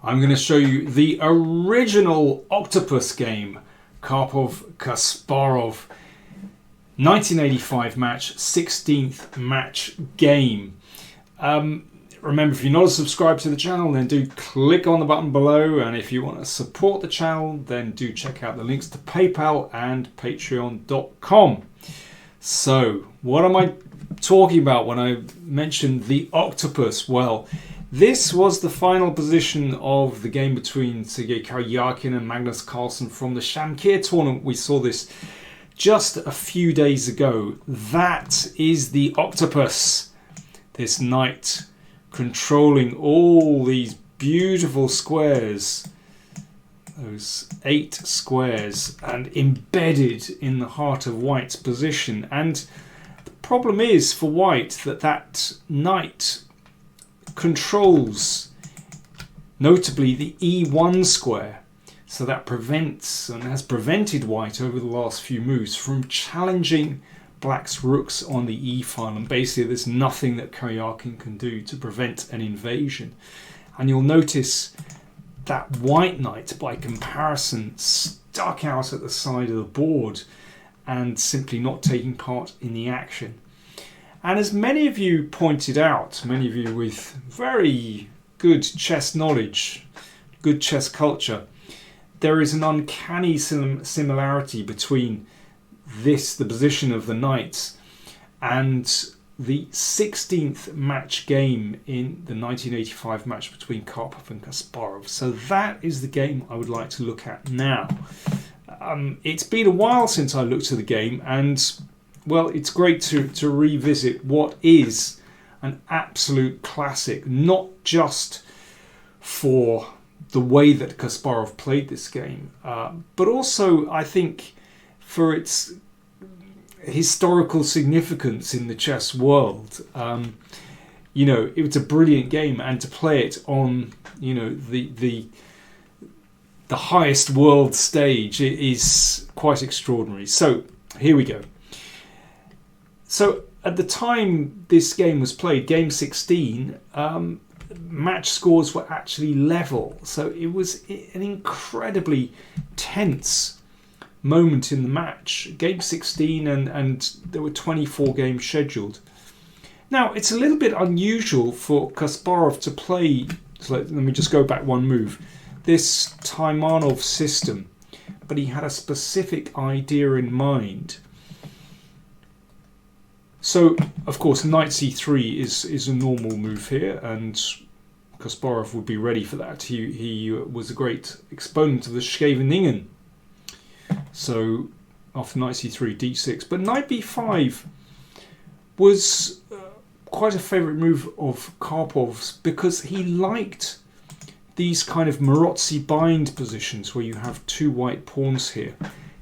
I'm going to show you the original Octopus game, Karpov Kasparov, 1985 match, 16th match game. Remember, if you're not subscribed to the channel, then do click on the button below, and if you want to support the channel, then do check out the links to PayPal and patreon.com. So, what am I talking about when I mentioned the Octopus? Well, this was the final position of the game between Sergei Karyakin and Magnus Carlsen from the Shamkir tournament. We saw this just a few days ago. That is the Octopus. This knight controlling all these beautiful squares. Those 8 squares, and embedded in the heart of White's position. And the problem is for White that knight controls notably the E1 square, so that prevents and has prevented White over the last few moves from challenging Black's rooks on the E file, and basically there's nothing that Karyakin can do to prevent an invasion. And you'll notice that White knight, by comparison, stuck out at the side of the board and simply not taking part in the action. And as many of you pointed out, many of you with very good chess knowledge, good chess culture, there is an uncanny similarity between this, the position of the knights, and the 16th match game in the 1985 match between Karpov and Kasparov. So that is the game I would like to look at now. It's been a while since I looked at the game, and well, it's great to revisit what is an absolute classic, not just for the way that Kasparov played this game, but also I think for its historical significance in the chess world. You know, it was a brilliant game, and to play it on, you know, the highest world stage is quite extraordinary. So here we go. So at the time this game was played, game 16, match scores were actually level. So it was an incredibly tense moment in the match. Game 16, and there were 24 games scheduled. Now, it's a little bit unusual for Kasparov to play, so let me just go back one move, this Taimanov system, but he had a specific idea in mind. So, of course, knight c3 is a normal move here, and Kasparov would be ready for that. He was a great exponent of the Scheveningen. So, after knight c3, d6. But knight b5 was quite a favourite move of Karpov's, because he liked these kind of Marozzi bind positions where you have 2 white pawns here,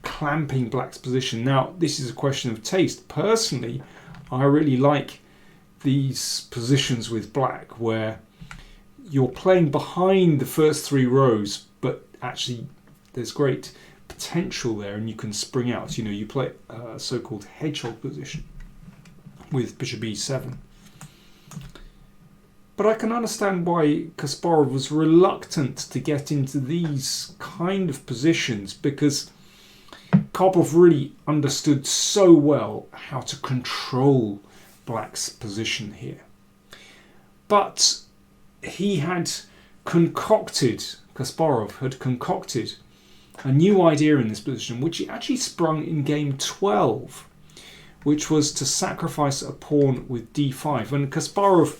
clamping Black's position. Now, this is a question of taste. Personally, I really like these positions with Black where you're playing behind the first 3 rows, but actually there's great potential there and you can spring out. You know, you play a so-called hedgehog position with bishop e7. But I can understand why Kasparov was reluctant to get into these kind of positions, because Karpov really understood so well how to control Black's position here. But he had concocted, Kasparov had concocted a new idea in this position, which he actually sprung in game 12, which was to sacrifice a pawn with d5. And Kasparov,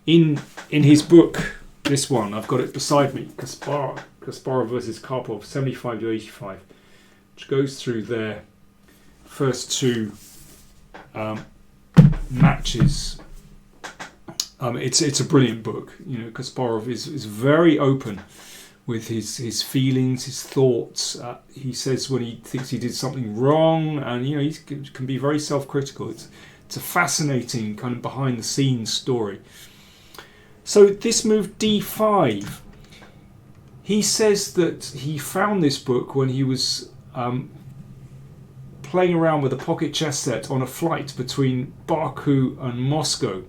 in his book, this one, I've got it beside me, Kasparov versus Karpov, 75 to 85, which goes through their first 2 matches. It's a brilliant book. You know, Kasparov is very open with his feelings, his thoughts. He says when he thinks he did something wrong, and you know, he can be very self-critical. It's a fascinating kind of behind-the-scenes story. So this move d5, he says that he found this book when he was playing around with a pocket chess set on a flight between Baku and Moscow.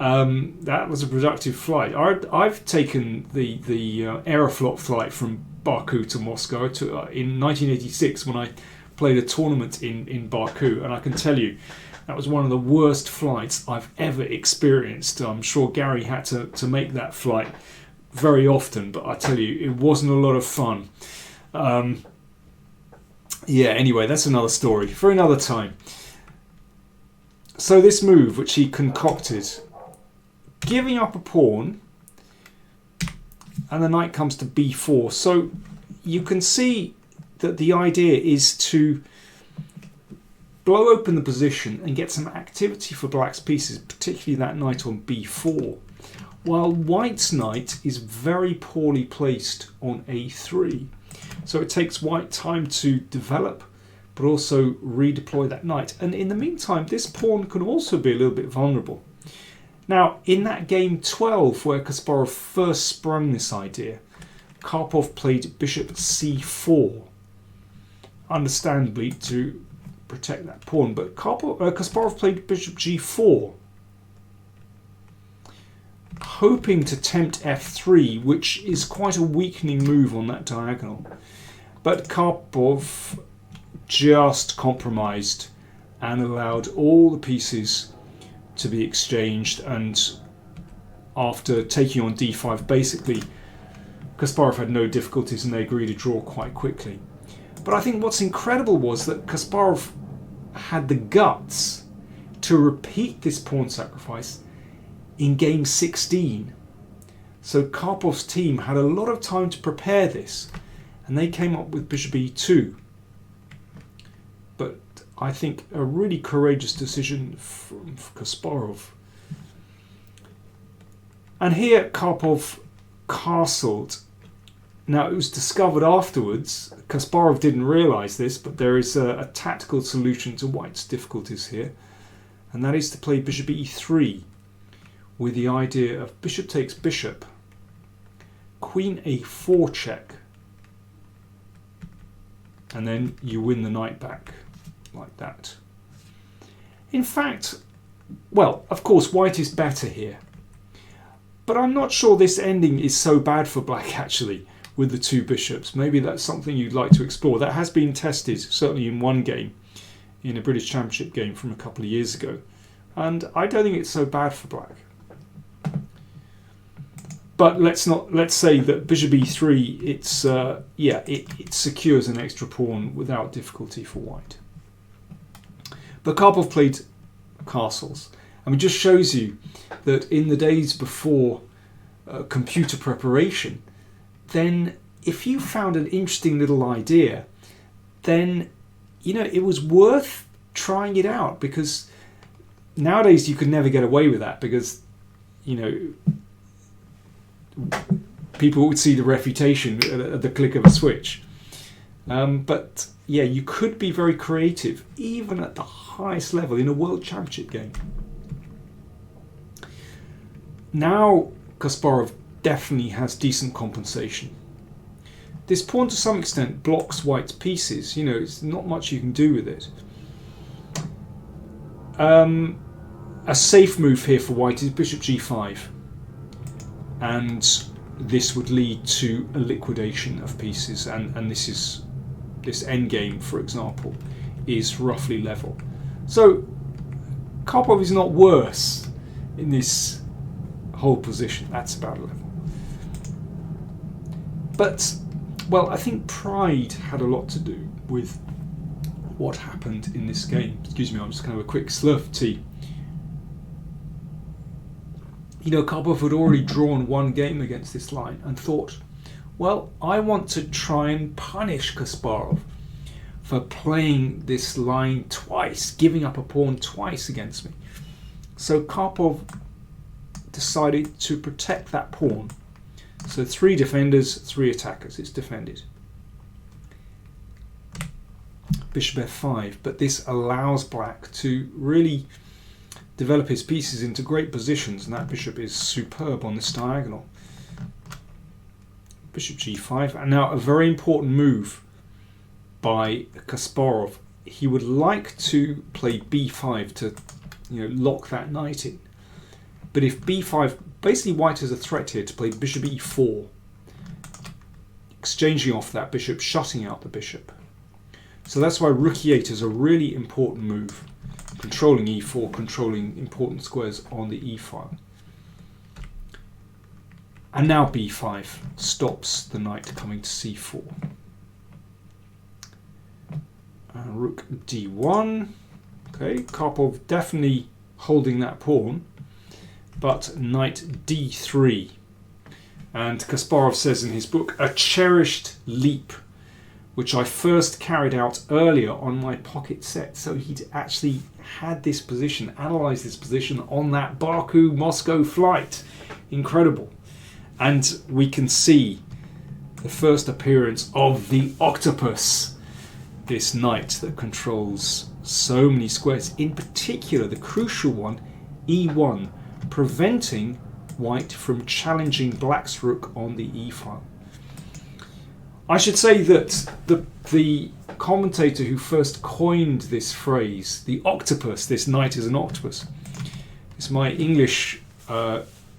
That was a productive flight. I've taken the Aeroflot flight from Baku to Moscow in 1986 when I played a tournament in Baku, and I can tell you that was one of the worst flights I've ever experienced. I'm sure Gary had to make that flight very often, but I tell you, it wasn't a lot of fun. Yeah, anyway, that's another story for another time. So this move, which he concocted, giving up a pawn, and the knight comes to b4. So you can see that the idea is to blow open the position and get some activity for black's pieces, particularly that knight on b4, while white's knight is very poorly placed on a3. So it takes white time to develop, but also redeploy that knight. And in the meantime, this pawn can also be a little bit vulnerable. Now, in that game 12, where Kasparov first sprung this idea, Karpov played bishop c4, understandably to protect that pawn. But Kasparov played bishop g4, hoping to tempt f3, which is quite a weakening move on that diagonal. But Karpov just compromised and allowed all the pieces to be exchanged, and after taking on d5, basically Kasparov had no difficulties and they agreed to draw quite quickly. But I think what's incredible was that Kasparov had the guts to repeat this pawn sacrifice in game 16. So Karpov's team had a lot of time to prepare this, and they came up with bishop e2. But I think a really courageous decision from Kasparov. And here Karpov castled. Now, it was discovered afterwards, Kasparov didn't realise this, but there is a tactical solution to white's difficulties here, and that is to play bishop e3 with the idea of bishop takes bishop, queen a4 check, and then you win the knight back like that. In fact, well, of course, white is better here, but I'm not sure this ending is so bad for black actually, with the two bishops. Maybe that's something you'd like to explore. That has been tested, certainly in one game, in a British Championship game from a couple of years ago, and I don't think it's so bad for black. But let's say that bishop e3, it secures an extra pawn without difficulty for white. But Karpov played castles. I mean, just shows you that in the days before computer preparation, then if you found an interesting little idea, then it was worth trying it out, because nowadays you could never get away with that, because people would see the refutation at the click of a switch. But yeah, you could be very creative even at the highest level in a world championship game. Now Kasparov definitely has decent compensation. This pawn to some extent blocks white's pieces. It's not much you can do with it. A safe move here for white is bishop g5, and this would lead to a liquidation of pieces, and this endgame, for example, is roughly level. So Karpov is not worse in this whole position. That's about level. But, well, I think pride had a lot to do with what happened in this game. Excuse me, I'm just going to have a quick slurp of tea. Karpov had already drawn one game against this line and thought, well, I want to try and punish Kasparov for playing this line twice, giving up a pawn twice against me. So Karpov decided to protect that pawn. So 3 defenders, 3 attackers. It's defended. Bishop f5, but this allows black to really develop his pieces into great positions, and that bishop is superb on this diagonal. Bishop g5, and now a very important move by Kasparov. He would like to play b5 to lock that knight in. But if b5, basically white has a threat here to play bishop e4, exchanging off that bishop, shutting out the bishop. So that's why rook e8 is a really important move, controlling e4, controlling important squares on the e file. And now b5 stops the knight coming to c4. Rook d1. Okay, Karpov definitely holding that pawn, but knight d3. And Kasparov says in his book, a cherished leap, which I first carried out earlier on my pocket set. So he'd actually had this position, analysed this position on that Baku-Moscow flight. Incredible. And we can see the first appearance of the Octopus, this knight that controls so many squares, in particular the crucial one, e1, preventing white from challenging black's rook on the e file. I should say that the commentator who first coined this phrase, the octopus, this knight is an octopus, is my English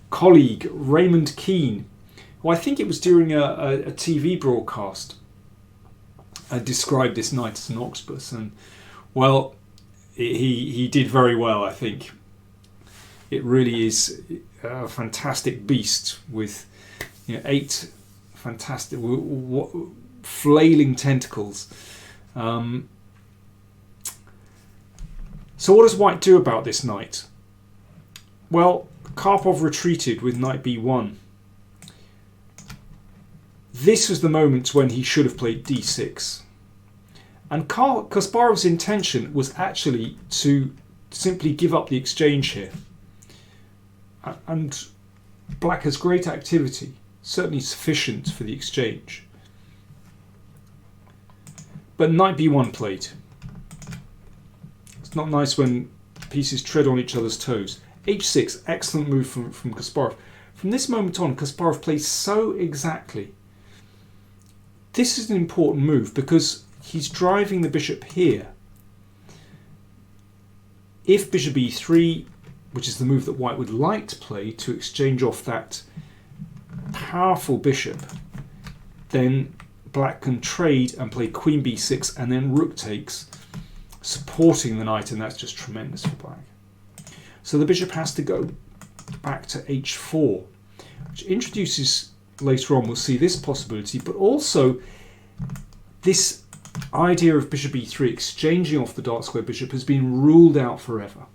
colleague Raymond Keane, who I think it was during a TV broadcast described this knight as an octopus, and well, he did very well. I think it really is a fantastic beast with 8 fantastic flailing tentacles. So what does white do about this knight? Well, Karpov retreated with knight b1. This was the moment when he should have played d6. And Kasparov's intention was actually to simply give up the exchange here. And black has great activity, certainly sufficient for the exchange. But knight b1 played. It's not nice when pieces tread on each other's toes. h6, excellent move from Kasparov. From this moment on, Kasparov plays so exactly. This is an important move because he's driving the bishop here. If bishop e3, which is the move that white would like to play to exchange off that powerful bishop, then black can trade and play queen b6 and then rook takes, supporting the knight, and that's just tremendous for black. So the bishop has to go back to h4, which introduces, later on we'll see this possibility, but also this idea of bishop e3 exchanging off the dark square bishop has been ruled out forever.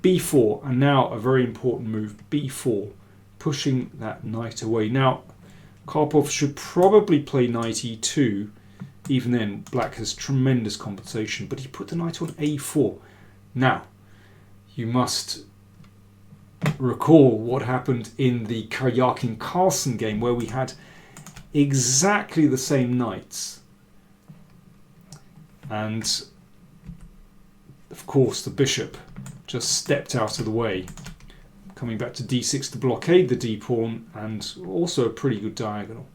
b4, and now a very important move, b4, pushing that knight away. Now Karpov should probably play knight e2. Even then black has tremendous compensation, but he put the knight on a4. Now you must recall what happened in the Karyakin-Carlsen game, where we had exactly the same knights, and of course the bishop just stepped out of the way, coming back to d6 to blockade the d-pawn, and also a pretty good diagonal.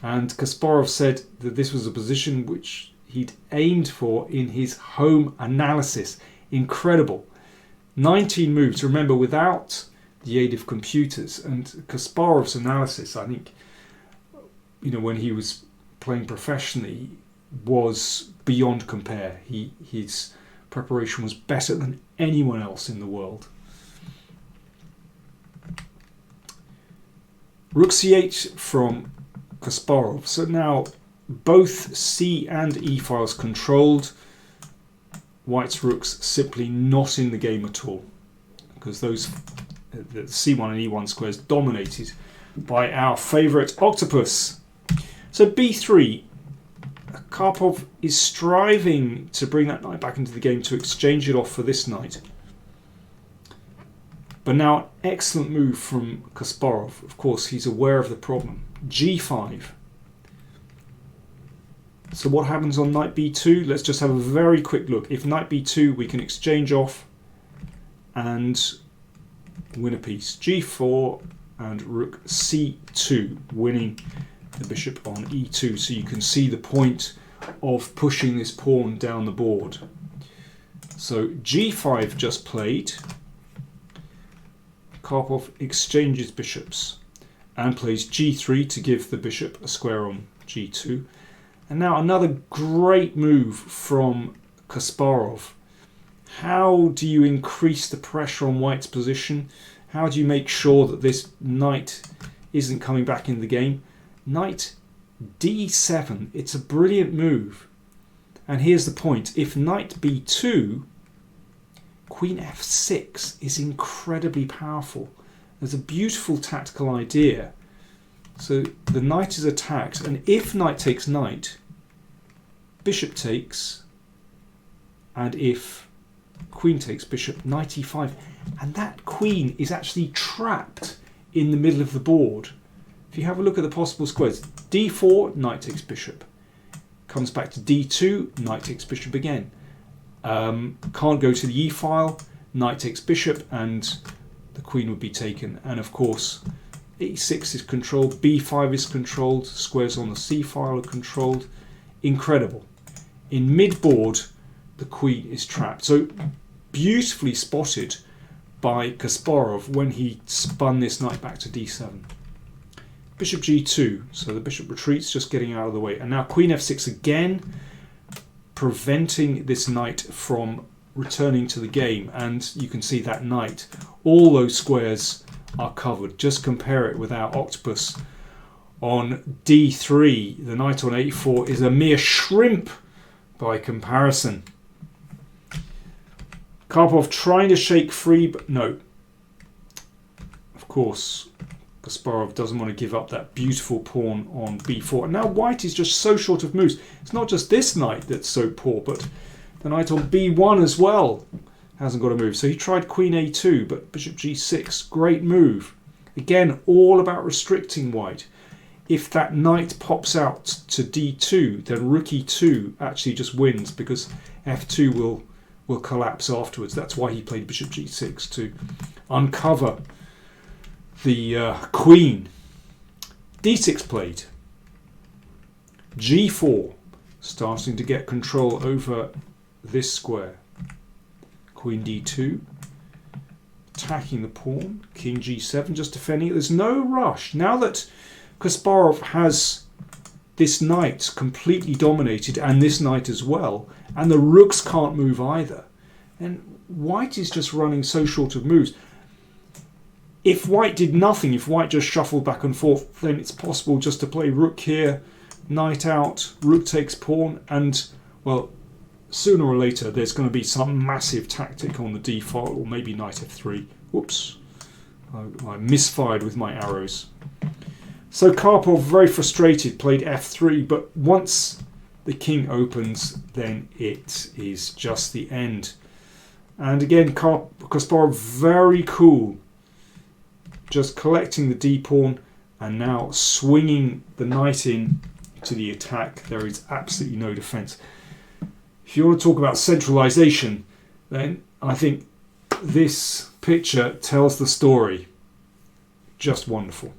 And Kasparov said that this was a position which he'd aimed for in his home analysis. Incredible. 19 moves, remember, without the aid of computers. And Kasparov's analysis, I think, when he was playing professionally, was beyond compare. His preparation was better than anyone else in the world. Rook c8 from Kasparov. So now both c and e files controlled. White's rooks simply not in the game at all, because those the c1 and e1 squares dominated by our favourite Octopus. So b3, Karpov is striving to bring that knight back into the game to exchange it off for this knight. But now an excellent move from Kasparov. Of course, he's aware of the problem. g5. So what happens on knight b2? Let's just have a very quick look. If knight b2, we can exchange off and win a piece. g4 and rook c2, winning the bishop on e2. So you can see the point of pushing this pawn down the board. So g5 just played. Karpov exchanges bishops and plays g3 to give the bishop a square on g2. And now another great move from Kasparov. How do you increase the pressure on white's position? How do you make sure that this knight isn't coming back in the game? Knight d7. It's a brilliant move. And here's the point. If knight b2, queen f6 is incredibly powerful. There's a beautiful tactical idea. So the knight is attacked, and if knight takes knight, bishop takes, and if queen takes bishop, knight e5, and that queen is actually trapped in the middle of the board. If you have a look at the possible squares, d4, knight takes bishop, comes back to d2, knight takes bishop again. Can't go to the e file, knight takes bishop, and the queen would be taken. And of course, e6 is controlled, b5 is controlled, squares on the c file are controlled. Incredible. In mid-board, the queen is trapped. So beautifully spotted by Kasparov when he spun this knight back to d7. Bishop g2, so the bishop retreats, just getting out of the way. And now queen f6 again, preventing this knight from returning to the game. And you can see that knight, all those squares are covered. Just compare it with our Octopus on d3. The knight on a4 is a mere shrimp by comparison. Karpov trying to shake free, but no. Of course, Kasparov doesn't want to give up that beautiful pawn on b4. And now white is just so short of moves. It's not just this knight that's so poor, but the knight on b1 as well hasn't got a move. So he tried queen a2, but bishop g6, great move. Again, all about restricting white. If that knight pops out to d2, then rook e2 actually just wins, because f2 will collapse afterwards. That's why he played bishop g6, to uncover the queen. d6 played. g4, starting to get control over this square. Queen d2, attacking the pawn. King g7, just defending it. There's no rush. Now that Kasparov has this knight completely dominated, and this knight as well, and the rooks can't move either, and white is just running so short of moves. If white did nothing, if white just shuffled back and forth, then it's possible just to play rook here, knight out, rook takes pawn, and, well, sooner or later there's going to be some massive tactic on the d file, or maybe knight f3. Whoops, I misfired with my arrows. So Karpov, very frustrated, played f3, but once the king opens, then it is just the end. And again, Kasparov, very cool, just collecting the d pawn and now swinging the knight in to the attack. There is absolutely no defense. If you want to talk about centralization, then I think this picture tells the story. Just wonderful.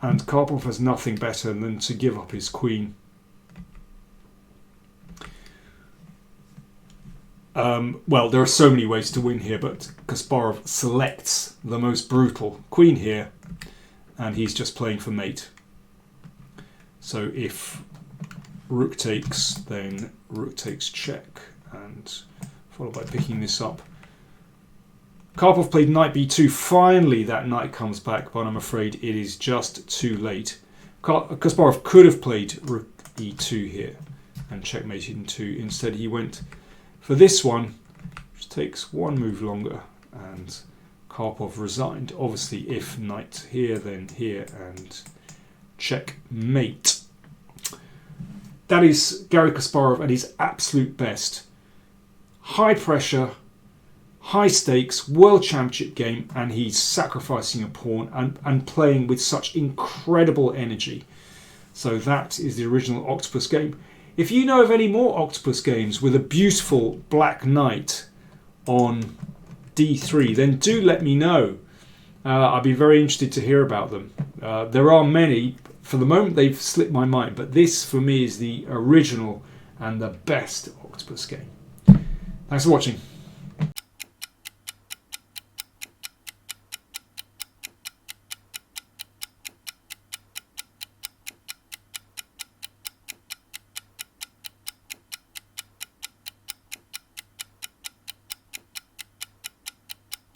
And Karpov has nothing better than to give up his queen. Well, there are so many ways to win here, but Kasparov selects the most brutal. Queen here, and he's just playing for mate. So if rook takes, then rook takes check, and followed by picking this up. Karpov played knight b2. Finally, that knight comes back, but I'm afraid it is just too late. Kasparov could have played rook e2 here and checkmated in 2. Instead, he went for this one, which takes one move longer, and Karpov resigned. Obviously, if knight here, then here, and checkmate. That is Garry Kasparov at his absolute best. High pressure, high stakes, world championship game, and he's sacrificing a pawn and playing with such incredible energy. So that is the original Octopus game. If you know of any more Octopus games with a beautiful black knight on d3, then do let me know. I'd be very interested to hear about them. There are many. For the moment, they've slipped my mind, but this, for me, is the original and the best Octopus game. Thanks for watching.